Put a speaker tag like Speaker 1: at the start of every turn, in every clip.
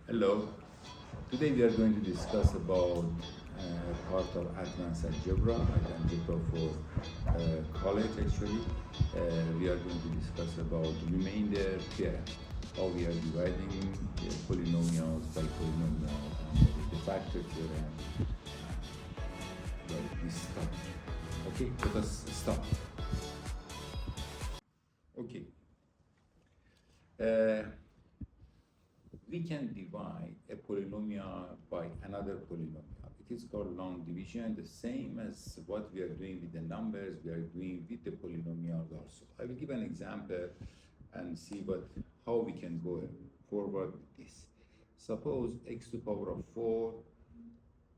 Speaker 1: Hello. Today we are going to discuss about part of advanced algebra, algebra for college actually. We are going to discuss about remainder theorem, how we are dividing polynomials by polynomials, and the factor theorem. Well, this stuff. Okay, let us start. Okay. Uh, we can divide a polynomial by another polynomial. It is called long division, the same as what we are doing with the numbers, we are doing with the polynomials also. I will give an example and see how we can go forward with this. Suppose x to the power of 4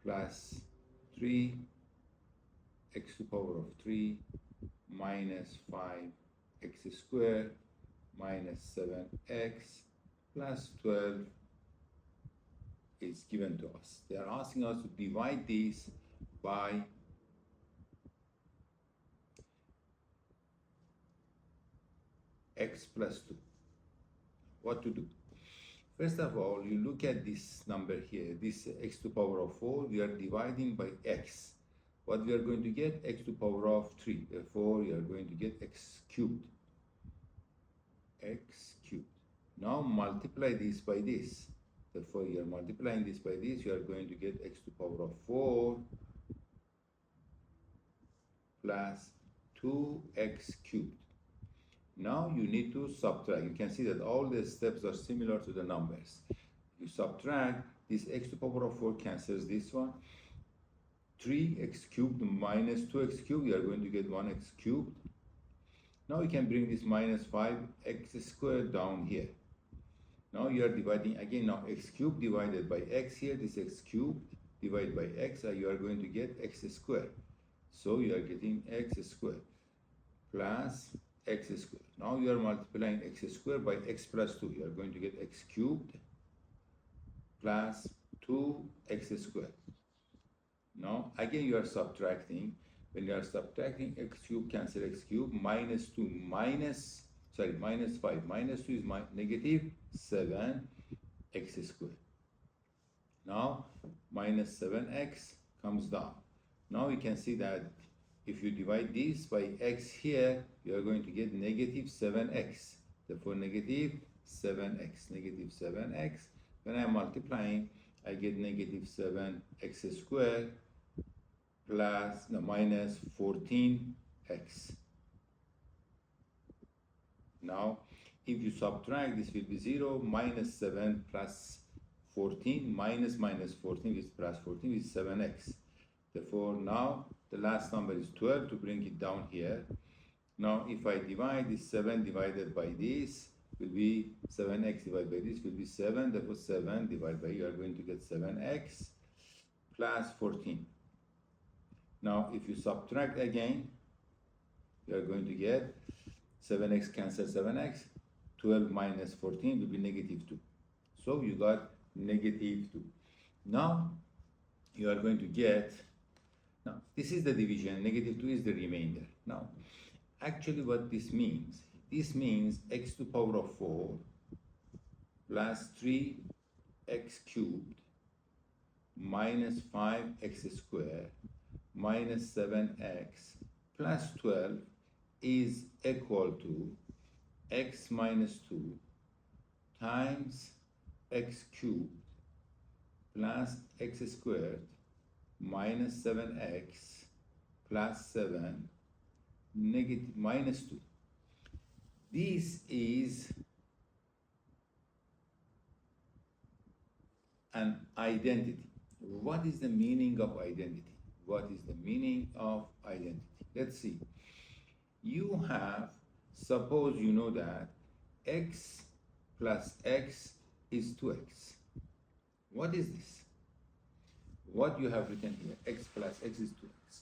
Speaker 1: plus 3, x to the power of 3 minus 5x squared minus 7x plus 12 is given to us. They are asking us to divide this by x plus 2. What to do? First of all, you look at this number here, this x to the power of 4, we are dividing by x. What we are going to get? X to the power of 3. Therefore, you are going to get x cubed. X cubed. Now multiply this by this. Therefore, you are multiplying this by this, you are going to get x to the power of 4 plus 2x cubed. Now you need to subtract. You can see that all the steps are similar to the numbers. You subtract, this x to the power of 4 cancels this one. 3x cubed minus 2x cubed, you are going to get 1x cubed. Now you can bring this minus 5x squared down here. Now you are dividing again. Now x cubed divided by x here, this x cubed divided by x, you are going to get x squared. So you are getting x squared plus x squared. Now you are multiplying x squared by x plus 2. You are going to get x cubed plus 2x squared. Now again you are subtracting. When you are subtracting, x cubed cancel x cubed, minus 2 minus 5 minus 2 is negative 7x squared. Now minus 7x comes down. Now you can see that if you divide this by x here, you are going to get negative 7x. Therefore negative 7x, negative 7x. When I am multiplying, I get negative 7x squared plus minus 14x. Now, if you subtract, this will be 0, minus 7 plus 14, minus 14 is plus 14 is 7x. Therefore, now the last number is 12 to bring it down here. Now, if I divide this 7 divided by this, will be 7x divided by this will be 7. Therefore, 7 divided by, you are going to get 7x plus 14. Now, if you subtract again, you are going to get 7x cancel 7x, 12 minus 14 will be negative 2. So you got negative 2. Now you are going to get, now this is the division, negative 2 is the remainder. Now actually what this means x to the power of 4 plus 3x cubed minus 5x squared minus 7x plus 12 is equal to x minus 2 times x cubed plus x squared minus 7x plus 7 negative minus 2. This is an identity. What is the meaning of identity? What is the meaning of identity? Let's see. You have, suppose you know that x plus x is 2x. What is this? What you have written here, x plus x is 2x.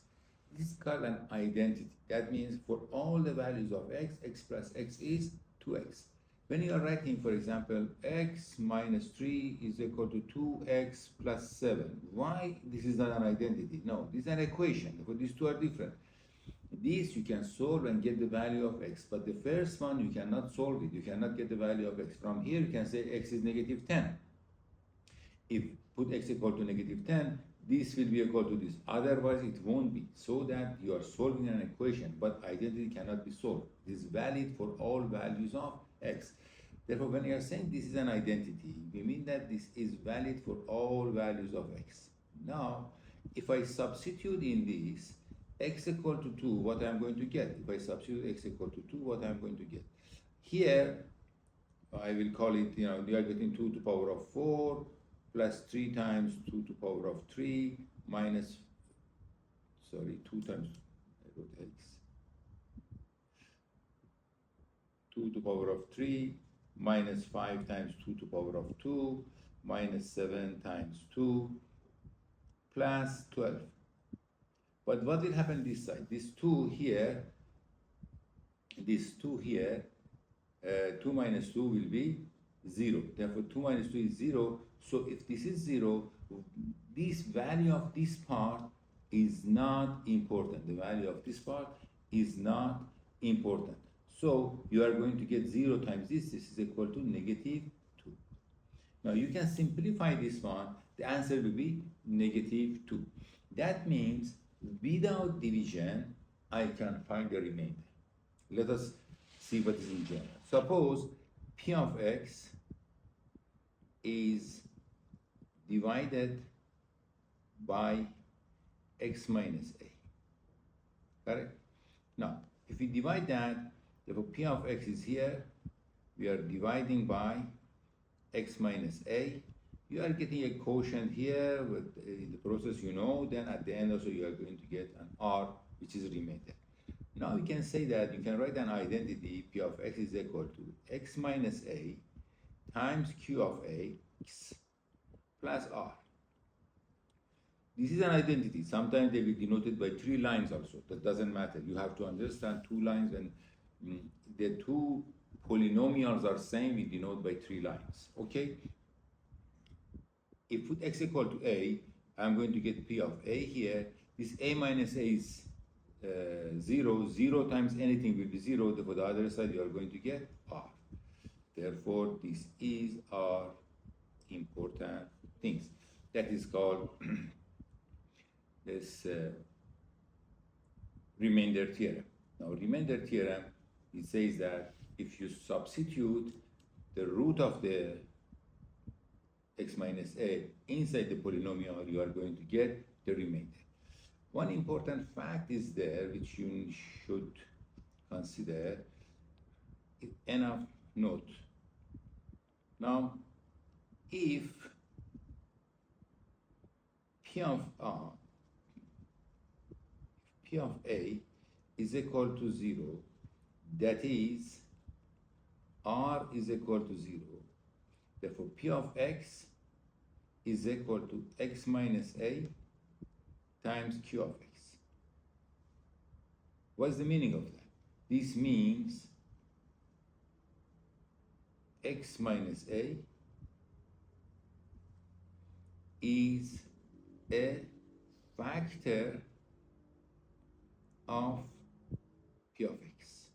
Speaker 1: This is called an identity. That means for all the values of x, x plus x is 2x. When you are writing, for example, x minus 3 is equal to 2x plus 7. Why this is not an identity? No, this is an equation. Because these two are different. This you can solve and get the value of x, but the first one you cannot solve it. You cannot get the value of x. From here you can say x is negative 10. if put x equal to negative 10, this will be equal to this. Otherwise, it won't be. So that you are solving an equation, but identity cannot be solved. It is valid for all values of x. Therefore, when you are saying this is an identity, we mean that this is valid for all values of x. Now, if I substitute in this x equal to 2, what I'm going to get? If I substitute x equal to 2, what I'm going to get? Here, I will call it, you are getting 2 to the power of 4 plus 3 times 2 to the power of 3 minus, 2 times, I wrote x, 2 to the power of 3 minus 5 times 2 to the power of 2 minus 7 times 2 plus 12. But what will happen this side? This 2 here, 2 minus 2 will be 0. Therefore, 2 minus 2 is 0. So if this is 0, this value of this part is not important. The value of this part is not important. So you are going to get 0 times this. This is equal to negative 2. Now you can simplify this one. The answer will be negative 2. That means without division, I can find the remainder. Let us see what is in general. Suppose P of x is divided by x minus a. Correct? Now, if we divide that, therefore P of x is here. We are dividing by x minus a. You are getting a quotient here with the process then at the end also you are going to get an r, which is remainder. Now you can say that you can write an identity P of x is equal to x minus a times q of x plus r. This is an identity. Sometimes they will be denoted by 3 lines also. That doesn't matter. You have to understand 2 lines and the 2 polynomials are same, we denote by 3 lines. Okay? If put x equal to a, I'm going to get P of a here. This a minus a is 0. 0 times anything will be 0. For the other side, you are going to get r. Therefore, this is our important things. That is called this remainder theorem. Now, remainder theorem, it says that if you substitute the root of the x minus a inside the polynomial, you are going to get the remainder. One important fact is there which you should consider. Enough note. Now, if P of a is equal to 0, that is r is equal to 0. Therefore, P of x is equal to x minus a times q of x. What's the meaning of that? This means x minus a is a factor of P of x.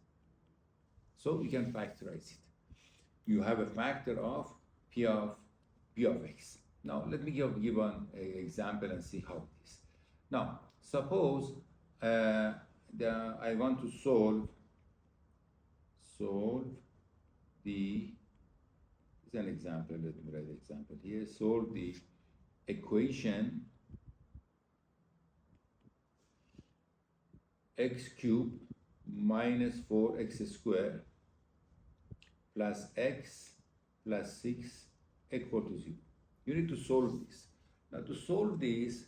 Speaker 1: So we can factorize it. You have a factor of P of x. Now let me give an example and see how it is. Now suppose I want to solve the, is an example, let me write the example here. Solve the equation x cubed minus 4x squared plus x plus 6 equal to 0. You need to solve this. Now to solve this,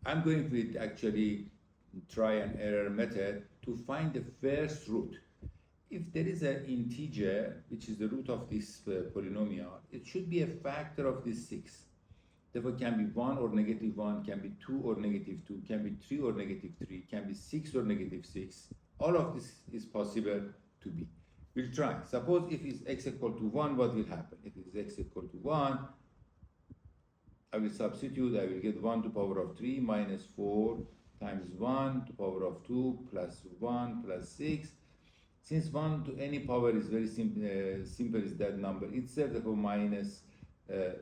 Speaker 1: I'm going with actually try and error method to find the first root. If there is an integer, which is the root of this polynomial, it should be a factor of this 6. Therefore, it can be 1 or negative 1, can be 2 or negative 2, can be 3 or negative 3, can be 6 or negative 6. All of this is possible to be. We'll try. Suppose if it's x equal to 1, what will happen? If it's x equal to 1, I will substitute, I will get 1 to the power of 3 minus 4 times 1 to the power of 2 plus 1 plus 6. Since 1 to any power is very simple is that number itself, therefore minus, uh,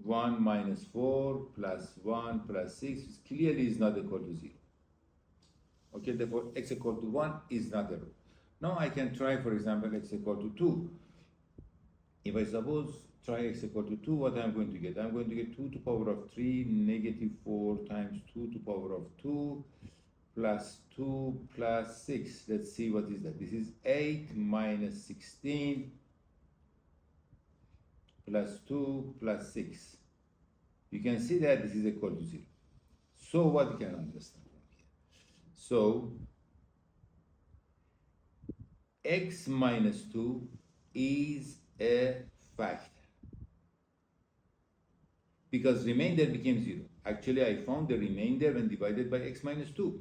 Speaker 1: 1 minus 4 plus 1 plus 6 clearly is not equal to 0. Okay, therefore x equal to 1 is not a root. Now I can try, for example, x equal to 2. If I suppose try x equal to 2, what I'm going to get? I'm going to get 2 to power of 3 negative 4 times 2 to power of 2 plus 2 plus 6. Let's see what is that. This is 8 minus 16 plus 2 plus 6. You can see that this is equal to 0. So what you can understand from here? So x minus 2 is a factor because remainder became 0. Actually, I found the remainder when divided by x minus 2.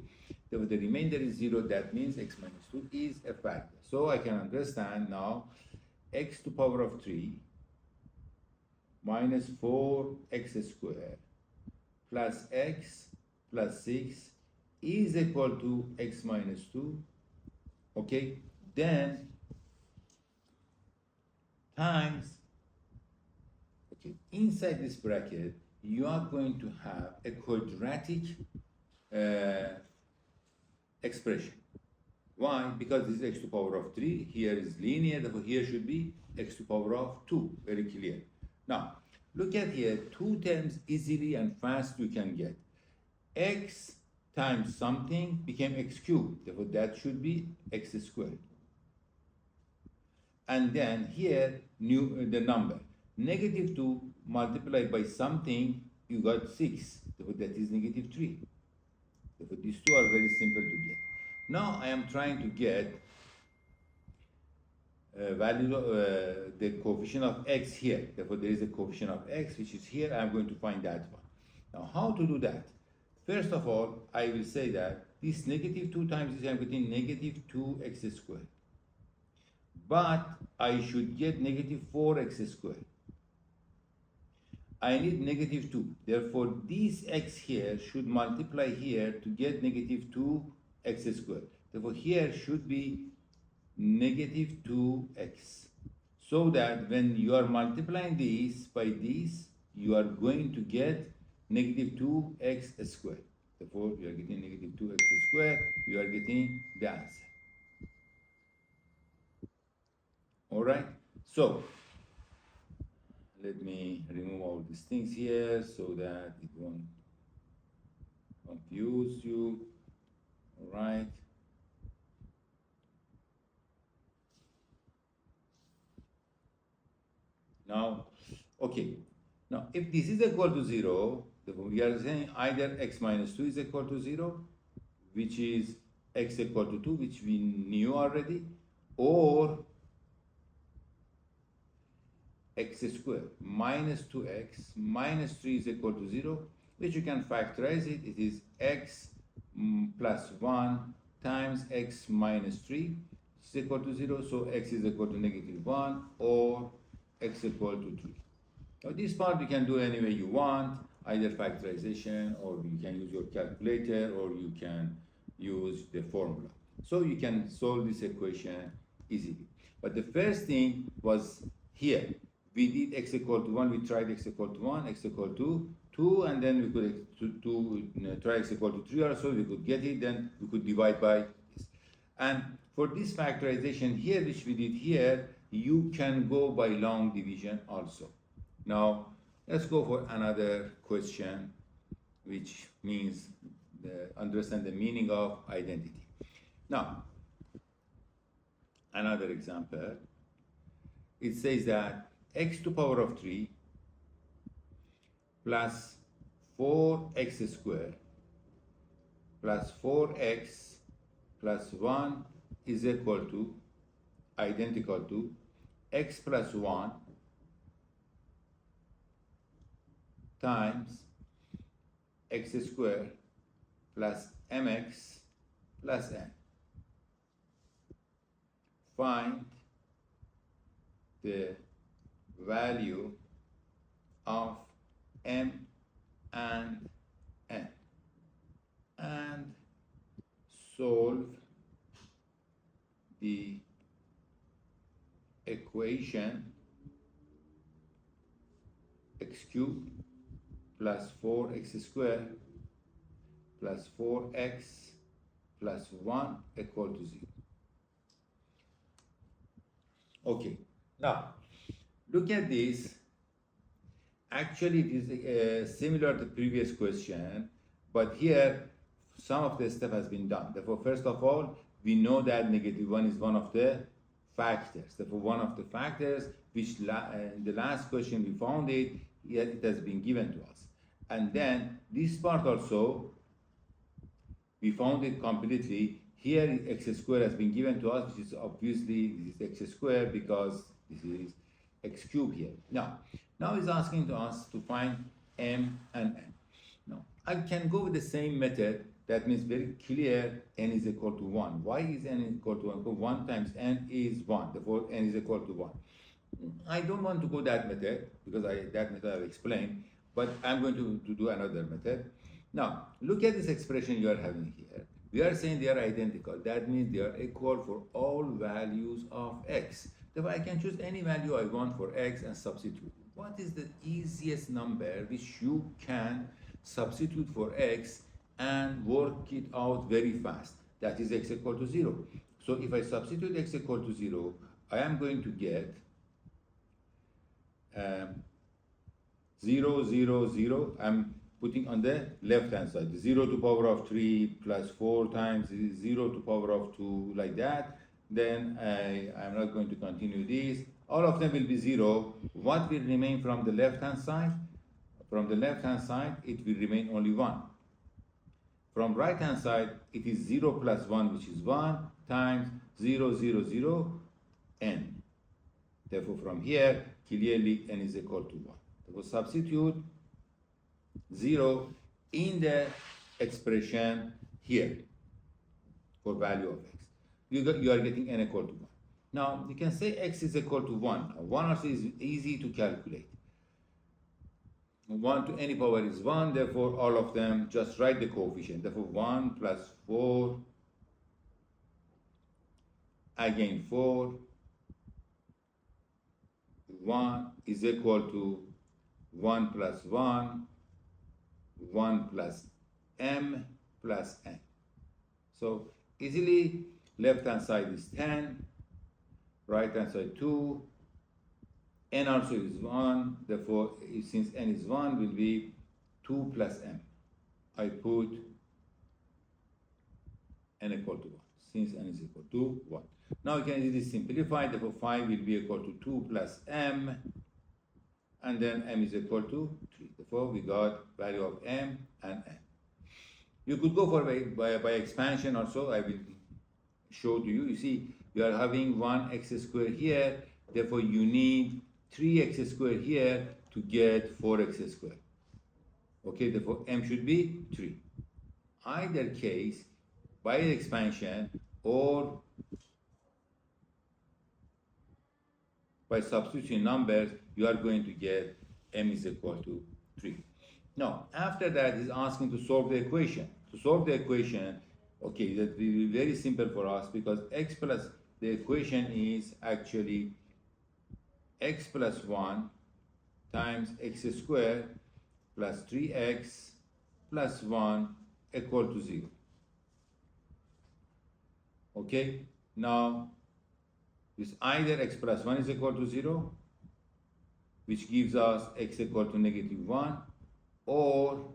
Speaker 1: If the remainder is 0, that means x minus 2 is a factor. So I can understand now x to power of 3 minus 4x squared plus x plus 6 is equal to x minus 2. Okay, then times, okay, inside this bracket you are going to have a quadratic expression. Why? Because this is x to power of 3, here is linear, therefore here should be x to power of 2, very clear. Now, look at here, 2 terms easily and fast you can get. X times something became x cubed, therefore that should be x squared. And then here, the number. Negative 2 multiplied by something, you got 6, therefore that is negative 3. Therefore these two are very simple to get. Now I am trying to get value of the coefficient of x here. Therefore there is a coefficient of x which is here. I am going to find that one. Now how to do that? First of all, I will say that this negative 2 times this I am getting negative 2x squared. But I should get negative 4x squared. I need negative 2. Therefore, this x here should multiply here to get negative 2x squared. Therefore, here should be negative 2x. So that when you are multiplying this by this, you are going to get negative 2x squared. Therefore, you are getting negative 2x squared. You are getting the answer. All right. So let me remove all these things here so that it won't confuse you. All right. Now, okay. Now, if this is equal to 0, we are saying either x minus 2 is equal to 0, which is x equal to 2, which we knew already, or x squared minus 2x minus 3 is equal to 0, which you can factorize it. It is x plus 1 times x minus 3 is equal to 0. So x is equal to negative 1 or x equal to 3. Now this part you can do any way you want, either factorization, or you can use your calculator, or you can use the formula. So you can solve this equation easily. But the first thing was here. We did x equal to 1, we tried x equal to 1, x equal to 2, and then we could try x equal to 3 or so, we could get it, then we could divide by this. And for this factorization here, which we did here, you can go by long division also. Now, let's go for another question, which means understand the meaning of identity. Now, another example, it says that x to power of 3 plus 4x squared plus 4x plus 1 is equal to, identical to, x plus 1 times x squared plus mx plus n. Find the value of m and n. And solve the equation x cubed plus 4x squared plus 4x plus 1 equal to 0. Okay, now look at this. Actually, it is similar to the previous question, but here some of the stuff has been done. Therefore, first of all, we know that -1 is one of the factors. Therefore, one of the factors which in the last question we found it, yet it has been given to us. And then this part also, we found it completely. Here x squared has been given to us, which is obviously this is x squared because this is x cubed here. Now it's asking to us to find m and n. Now I can go with the same method. That means very clear n is equal to 1. Why is n equal to 1? Because 1 times n is 1. Therefore n is equal to 1. I don't want to go that method because that method I've explained, but I'm going to do another method. Now look at this expression you are having here. We are saying they are identical. That means they are equal for all values of x. Therefore, I can choose any value I want for x and substitute. What is the easiest number which you can substitute for x and work it out very fast? That is x equal to 0. So if I substitute x equal to 0, I am going to get 0, 0, 0. I'm putting on the left hand side 0 to power of 3 plus 4 times 0 to power of 2, like that. Then I'm not going to continue this. All of them will be 0. What will remain from the left hand side? From the left hand side, it will remain only 1. From right hand side, it is 0 plus 1, which is 1, times 0, 0, 0, n. Therefore, from here, clearly n is equal to 1. Therefore, substitute 0 in the expression here for value of x. You are getting n equal to 1. Now, you can say x is equal to 1. 1 also is easy to calculate. 1 to any power is 1, therefore all of them, just write the coefficient. Therefore 1 plus 4, again 4, 1 is equal to 1 plus 1, 1 plus m plus n. So easily, left hand side is 10, right hand side 2, n also is 1, therefore since n is 1 will be 2 plus m. I put n equal to 1, since n is equal to 1. Now you can easily simplify, therefore 5 will be equal to 2 plus m, and then m is equal to 3. Therefore we got value of m and n. You could go for by expansion also. I will show to you. You see, you are having 1x squared here, therefore you need 3x squared here to get 4x squared. Okay, therefore m should be 3. Either case, by expansion or by substituting numbers, you are going to get m is equal to 3. Now, after that is asking to solve the equation. To solve the equation, okay, that will be very simple for us because x plus, the equation is actually x plus 1 times x squared plus 3x plus 1 equal to 0. Okay, now this either x plus 1 is equal to 0, which gives us x equal to -1, or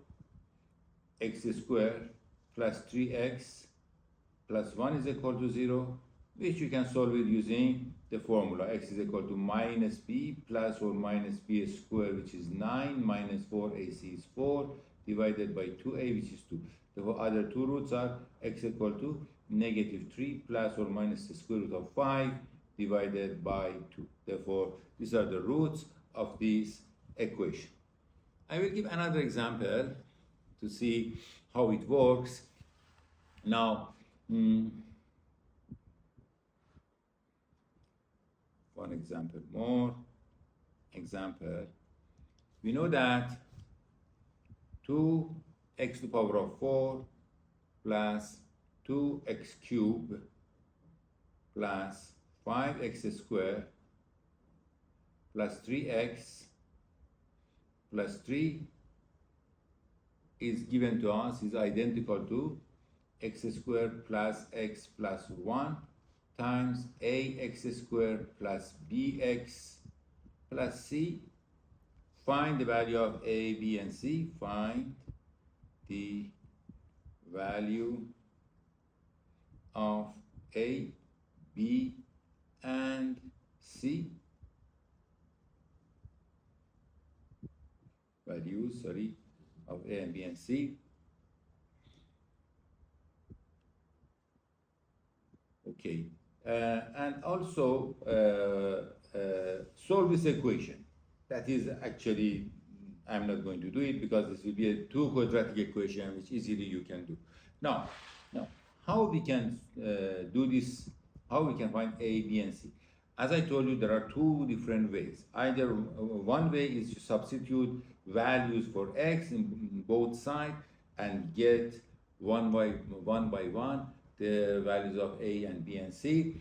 Speaker 1: x squared plus 3x plus 1 is equal to 0, which you can solve it using the formula. X is equal to minus b plus or minus b squared, which is 9, minus 4ac is 4, divided by 2a, which is 2. Therefore, other two roots are x equal to -3 plus or minus the square root of 5 divided by 2. Therefore, these are the roots of this equation. I will give another example to see how it works. Now, one example more. Example, we know that 2x to the power of 4 plus 2x cubed plus 5x squared plus 3x plus 3 is given to us is identical to x squared plus x plus 1 times ax squared plus bx plus c. Find the value of a, b, and c. Find the value of a, b, and c. Values, sorry, of a and b and c. Okay, and also solve this equation. That is actually, I'm not going to do it because this will be a two quadratic equation which easily you can do. Now, how we can do this, how we can find a, b, and c. As I told you, there are two different ways. Either one way is to substitute values for x in both sides and get one by one the values of a and b and c,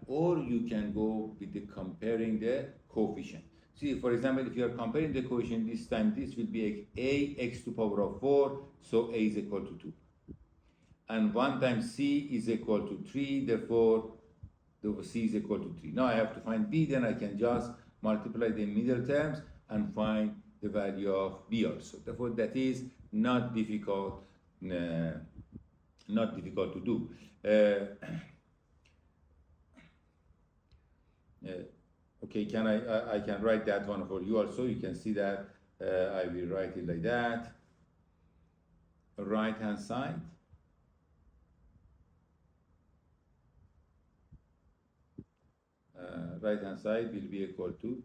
Speaker 1: or you can go with the comparing the coefficient. See, for example, if you are comparing the coefficient this time, this will be a x to the power of 4, so a is equal to 2. And 1 times c is equal to 3, therefore the c is equal to 3. Now I have to find b, then I can just multiply the middle terms and find the value of b also. Therefore, that is not difficult, to do. Okay, I can write that one for you also. You can see that I will write it like that. Right hand side. Right hand side will be equal to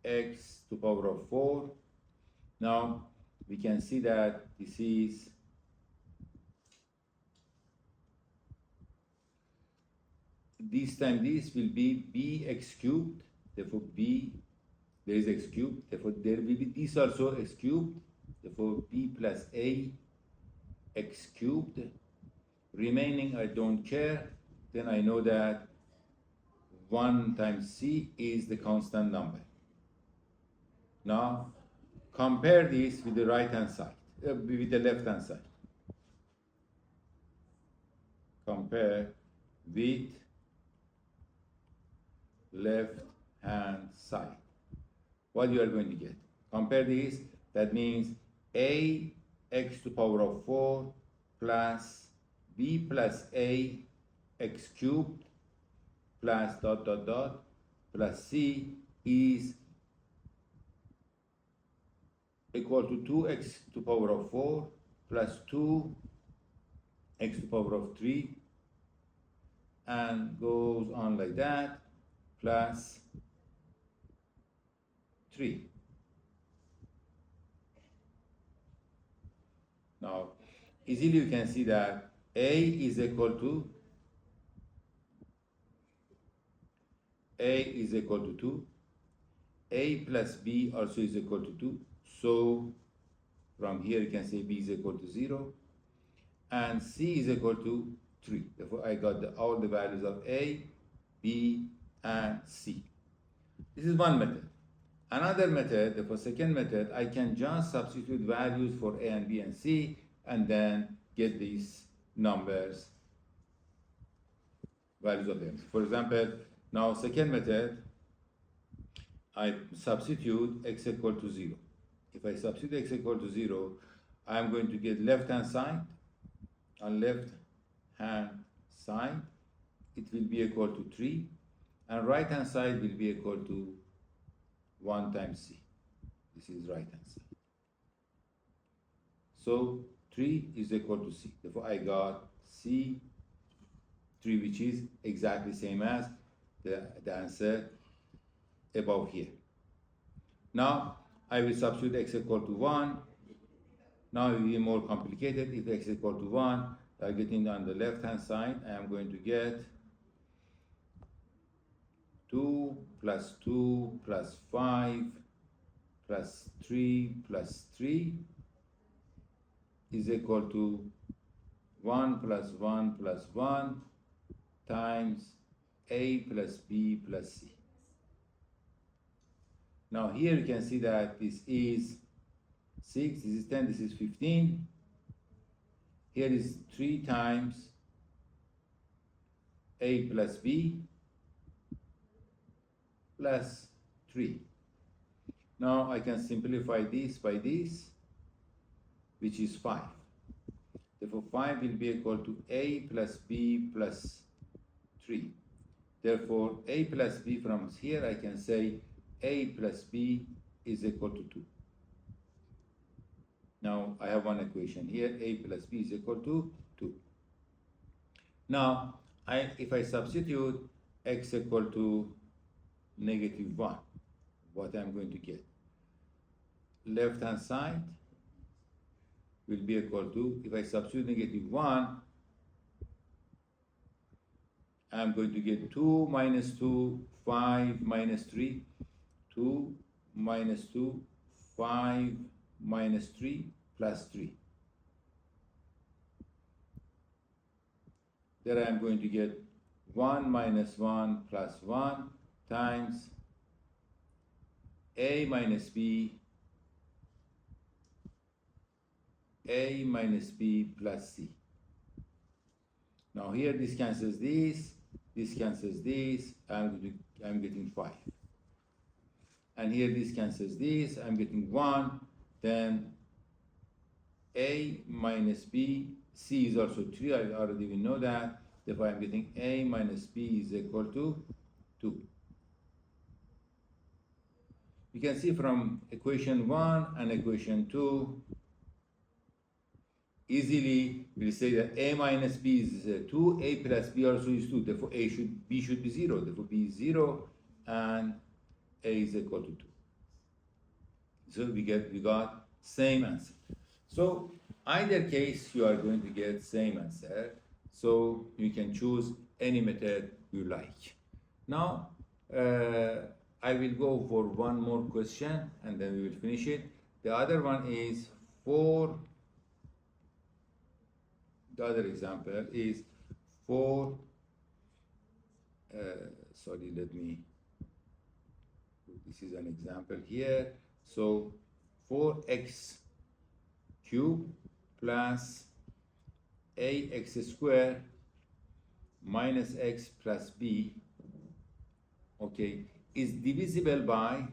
Speaker 1: ax to the power of 4. Now we can see that this is this time this will be bx cubed, therefore b, there is x cubed, therefore there will be this also x cubed, therefore b plus a x cubed. Remaining I don't care, then I know that 1 times c is the constant number. Now compare this with the right hand side, with the left hand side. Compare with left hand side. What you are going to get? Compare this, that means a x to the power of 4 plus b plus a x cubed plus dot dot dot plus c is equal to 2x to the power of 4 plus 2x to the power of 3 and goes on like that, plus 3. Now, easily you can see that a is equal to 2, a plus b also is equal to 2, so from here you can say b is equal to 0, and c is equal to 3. Therefore, I got all the values of a, b, and c. This is one method. Another method, the second method, I can just substitute values for a and b and c and then get these numbers, values of them. For example, now second method, I substitute x equal to 0. If I substitute x equal to 0, I am going to get left hand side. On left hand side, it will be equal to 3, and right hand side will be equal to 1 times c. This is right hand side. So 3 is equal to c. Therefore, I got c 3, which is exactly same as the answer above here. Now I will substitute x equal to 1. Now it will be more complicated. If x equal to 1, I get in on the left hand side, I am going to get 2 plus 2 plus 5 plus 3 plus 3 is equal to 1 plus 1 plus 1 times a plus b plus c. Now here you can see that this is 6, this is 10, this is 15. Here is 3 times a plus b plus 3. Now I can simplify this by this, which is 5. Therefore 5 will be equal to a plus b plus 3. Therefore a plus b from here I can say a plus b is equal to 2. Now I have one equation here, a plus b is equal to 2. Now if I substitute x equal to -1, what I'm going to get? Left hand side will be equal to, if I substitute -1, I'm going to get 2 minus 2, 5 minus 3, 2 minus 2, 5 minus 3 plus 3. There I am going to get 1 minus 1 plus 1 times a minus b plus c. Now here this cancels this cancels this, I'm getting 5. And here this cancels this, I'm getting 1, then a minus b, c is also 3, I already know that, therefore I'm getting a minus b is equal to 2. You can see from equation 1 and equation 2, easily we'll say that a minus b is 2, a plus b also is 2, therefore b should be 0, therefore b is 0 and a is equal to 2. So we got same answer. So either case you are going to get same answer, so you can choose any method you like. Now I will go for one more question and then we will finish it. The other one is the other example is this is an example here. So 4x cube plus ax square minus x plus b, okay, is divisible by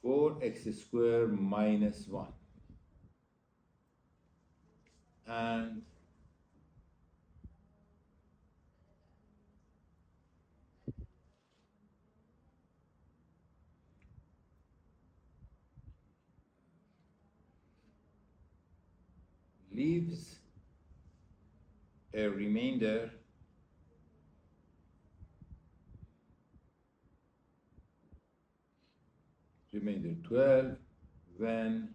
Speaker 1: 4x square minus 1 and leaves a remainder remainder 12 when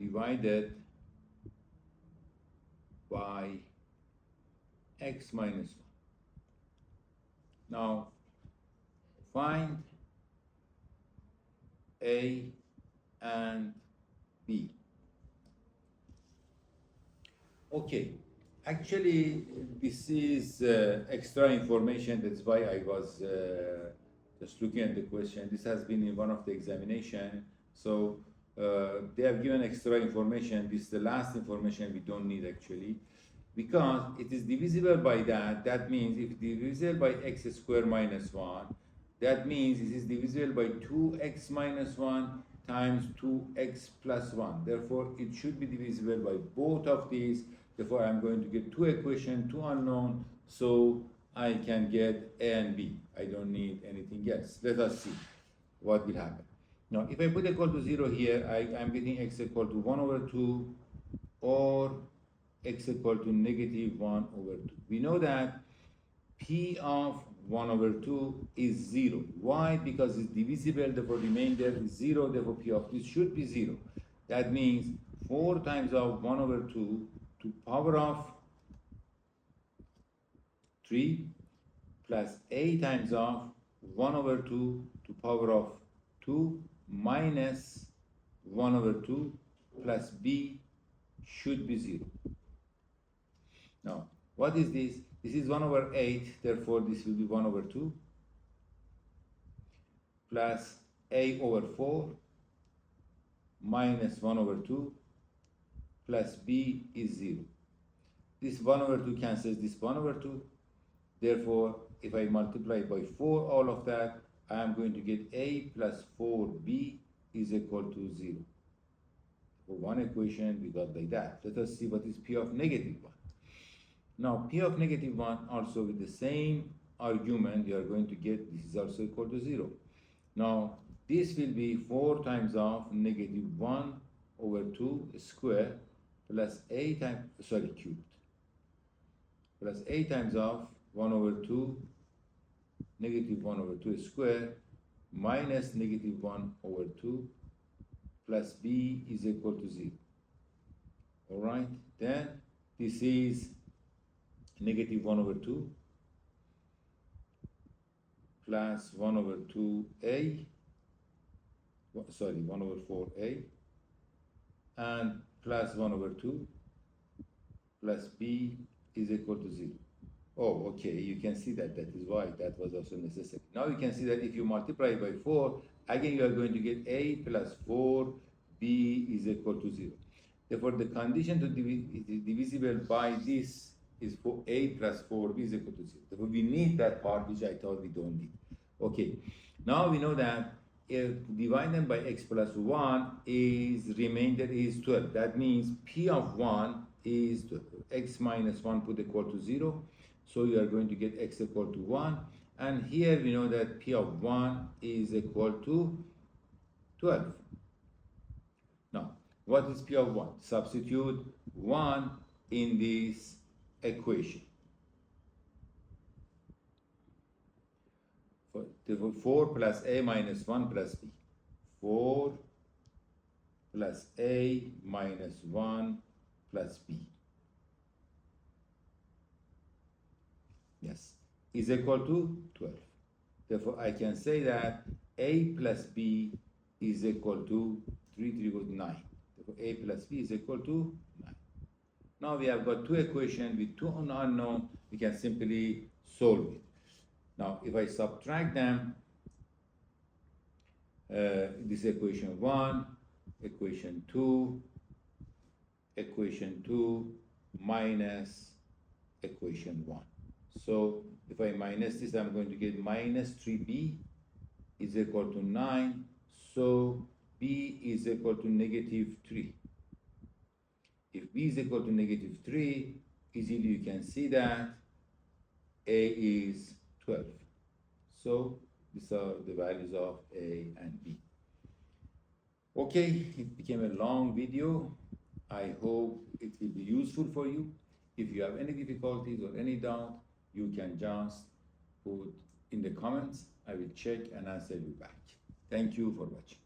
Speaker 1: divided by x minus 1. Now find A and B. Okay, actually this is extra information, that's why I was just looking at the question. This has been in one of the examination, so they have given extra information. This is the last information we don't need actually, because it is divisible by that. That means if divisible by x squared minus 1, that means it is divisible by 2x minus 1 times 2x plus 1. Therefore, it should be divisible by both of these. Therefore, I'm going to get two equations, two unknown, so I can get A and B. I don't need anything else. Let us see what will happen. Now, if I put equal to 0 here, I'm getting x equal to 1 over 2 or x equal to negative 1 over 2. We know that P of 1 over 2 is 0. Why? Because it's divisible, therefore remainder is 0, therefore P of this should be 0. That means 4 times of 1 over 2 to power of 3 plus a times of 1 over 2 to power of 2 minus 1 over 2 plus b should be 0. Now, what is this? This is 1 over 8, therefore this will be 1 over 2 plus a over 4 minus 1 over 2 plus b is 0. This 1 over 2 cancels this 1 over 2. Therefore, if I multiply by 4 all of that, I am going to get a plus 4b is equal to 0. For one equation, we got like that. Let us see what is p of negative 1. Now, p of negative 1 also with the same argument, you are going to get this is also equal to 0. Now, this will be 4 times of negative 1 over 2 square plus a times, cubed, plus a times of 1 over 2, negative 1 over 2 square minus negative 1 over 2 plus b is equal to 0. All right, then this is negative 1 over 2 plus 1 over 2a, 1 over 4a, and plus 1 over 2 plus b is equal to 0. Oh, okay, you can see that is why that was also necessary. Now you can see that if you multiply by 4, again you are going to get a plus 4, b is equal to 0. Therefore, the condition to divisible by this is for a plus 4b is equal to 0. Therefore, we need that part, which I thought we don't need. Okay, now we know that if divided by x plus 1 is remainder is 12. That means p of 1 is 12. X minus 1 put equal to 0. So you are going to get x equal to 1. And here we know that p of 1 is equal to 12. Now, what is p of 1? Substitute 1 in this equation. Therefore, 4 plus a minus 1 plus b. 4 plus a minus 1 plus b. Yes, is equal to 12. Therefore, I can say that a plus b is equal to 3 goes 9. Therefore, a plus b is equal to 9. Now we have got two equations with two unknown. We can simply solve it. Now, if I subtract them, this equation 1, equation 2, equation 2 minus equation 1. So, if I minus this, I'm going to get minus 3b is equal to 9. So, b is equal to negative 3. If b is equal to negative 3, easily you can see that a is 12. So these are the values of a and b. Okay, it became a long video. I hope it will be useful for you. If you have any difficulties or any doubt, you can just put in the comments. I will check and answer you back. Thank you for watching.